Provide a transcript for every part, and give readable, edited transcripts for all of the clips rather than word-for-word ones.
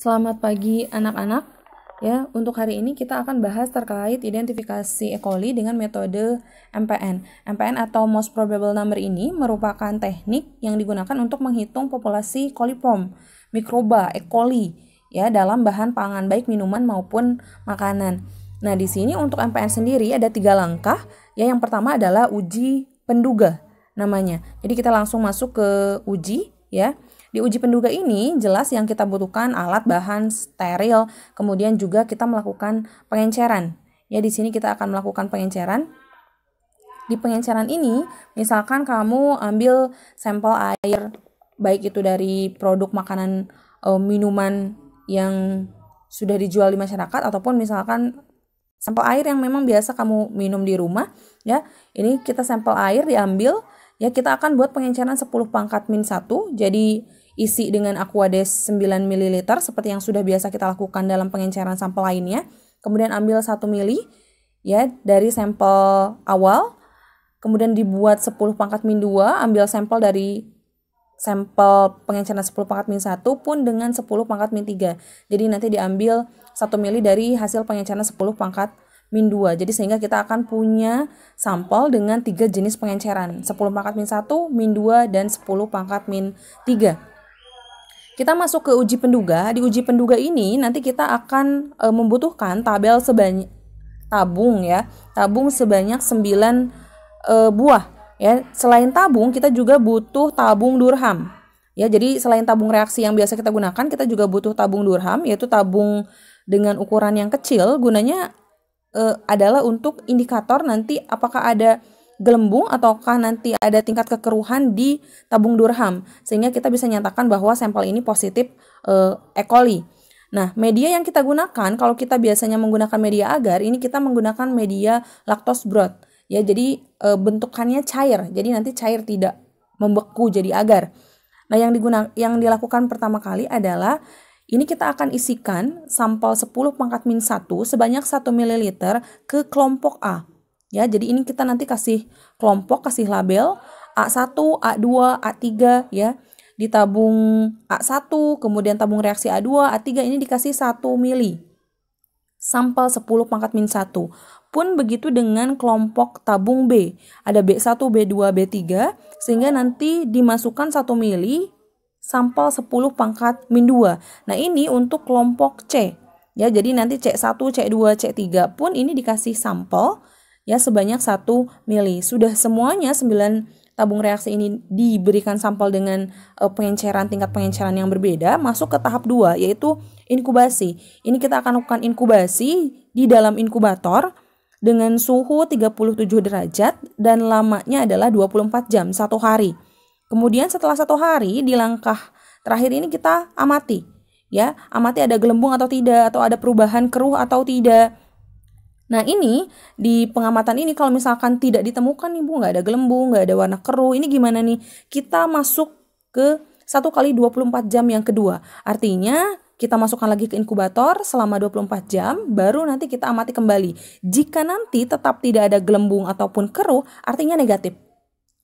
Selamat pagi anak-anak. Ya, untuk hari ini kita akan bahas terkait identifikasi E. coli dengan metode MPN. MPN atau Most Probable Number ini merupakan teknik yang digunakan untuk menghitung populasi coliform, mikroba E. coli ya dalam bahan pangan baik minuman maupun makanan. Nah, di sini untuk MPN sendiri ada 3 langkah. Ya, yang pertama adalah uji penduga namanya. Jadi kita langsung masuk ke uji ya. Di uji penduga ini jelas yang kita butuhkan alat bahan steril, kemudian juga kita melakukan pengenceran. Ya, di sini kita akan melakukan pengenceran. Di pengenceran ini, misalkan kamu ambil sampel air, baik itu dari produk makanan, minuman yang sudah dijual di masyarakat, ataupun misalkan sampel air yang memang biasa kamu minum di rumah. Ya, ini kita sampel air diambil. Ya, kita akan buat pengenceran 10 pangkat min 1, jadi isi dengan Aquades 9 ml seperti yang sudah biasa kita lakukan dalam pengenceran sampel lainnya. Kemudian ambil 1 ml ya dari sampel awal. Kemudian dibuat 10 pangkat min 2, ambil sampel dari sampel pengenceran 10 pangkat min 1 pun dengan 10 pangkat min 3. Jadi nanti diambil 1 ml dari hasil pengenceran 10 pangkat min 2. Jadi sehingga kita akan punya sampel dengan 3 jenis pengenceran. 10 pangkat min 1, min 2, dan 10 pangkat min 3. Kita masuk ke uji penduga. Di uji penduga ini nanti kita akan membutuhkan tabung sebanyak 9 buah ya. Selain tabung kita juga butuh tabung Durham. Ya, jadi selain tabung reaksi yang biasa kita gunakan, kita juga butuh tabung Durham, yaitu tabung dengan ukuran yang kecil. Gunanya adalah untuk indikator nanti apakah ada gelembung ataukah nanti ada tingkat kekeruhan di tabung Durham, sehingga kita bisa nyatakan bahwa sampel ini positif E. coli. Nah, media yang kita gunakan, kalau kita biasanya menggunakan media agar, ini kita menggunakan media lactose broth ya. Jadi bentukannya cair, jadi nanti cair, tidak membeku jadi agar. Nah, yang dilakukan pertama kali adalah ini kita akan isikan sampel 10 pangkat min 1 sebanyak 1 ml ke kelompok A. Ya, jadi ini kita nanti kasih kelompok, kasih label A1, A2, A3 ya. Di tabung A1, kemudian tabung reaksi A2, A3 ini dikasih 1 ml. Sampel 10 pangkat min 1. Pun begitu dengan kelompok tabung B. Ada B1, B2, B3 sehingga nanti dimasukkan 1 ml sampel 10 pangkat min 2. Nah, ini untuk kelompok C. Ya, jadi nanti C1, C2, C3 pun ini dikasih sampel ya sebanyak 1 ml. Sudah semuanya 9 tabung reaksi ini diberikan sampel dengan tingkat pengenceran yang berbeda, masuk ke tahap 2 yaitu inkubasi. Ini kita akan lakukan inkubasi di dalam inkubator dengan suhu 37 derajat dan lamanya adalah 24 jam, 1 hari. Kemudian setelah 1 hari di langkah terakhir ini kita amati. Ya, amati ada gelembung atau tidak, atau ada perubahan keruh atau tidak. Nah, ini di pengamatan ini kalau misalkan tidak ditemukan nih Bu, nggak ada gelembung, nggak ada warna keruh, ini gimana nih? Kita masuk ke 1 kali 24 jam yang kedua. Artinya kita masukkan lagi ke inkubator selama 24 jam, baru nanti kita amati kembali. Jika nanti tetap tidak ada gelembung ataupun keruh, artinya negatif.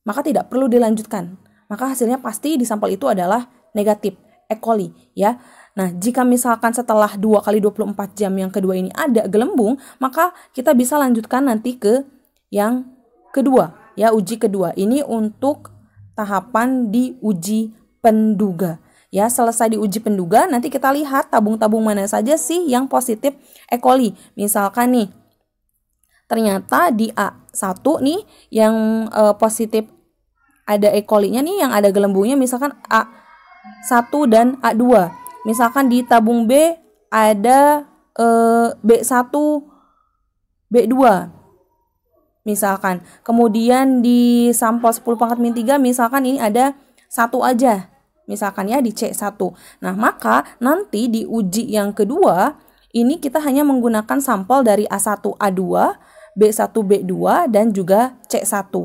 Maka tidak perlu dilanjutkan. Maka hasilnya pasti di sampel itu adalah negatif, E. coli ya. Nah, jika misalkan setelah 2 kali 24 jam yang kedua ini ada gelembung, maka kita bisa lanjutkan nanti ke yang kedua, ya, uji kedua. Ini untuk tahapan di uji penduga. Ya, selesai di uji penduga, nanti kita lihat tabung-tabung mana saja sih yang positif E. coli. Misalkan nih, ternyata di A1 nih yang positif ada E. coli-nya nih, yang ada gelembungnya misalkan A1 dan A2. Misalkan di tabung B ada B1, B2 misalkan. Kemudian di sampel 10 pangkat min 3 misalkan ini ada 1 aja. Misalkan ya di C1. Nah, maka nanti di uji yang kedua ini kita hanya menggunakan sampel dari A1, A2, B1, B2 dan juga C1.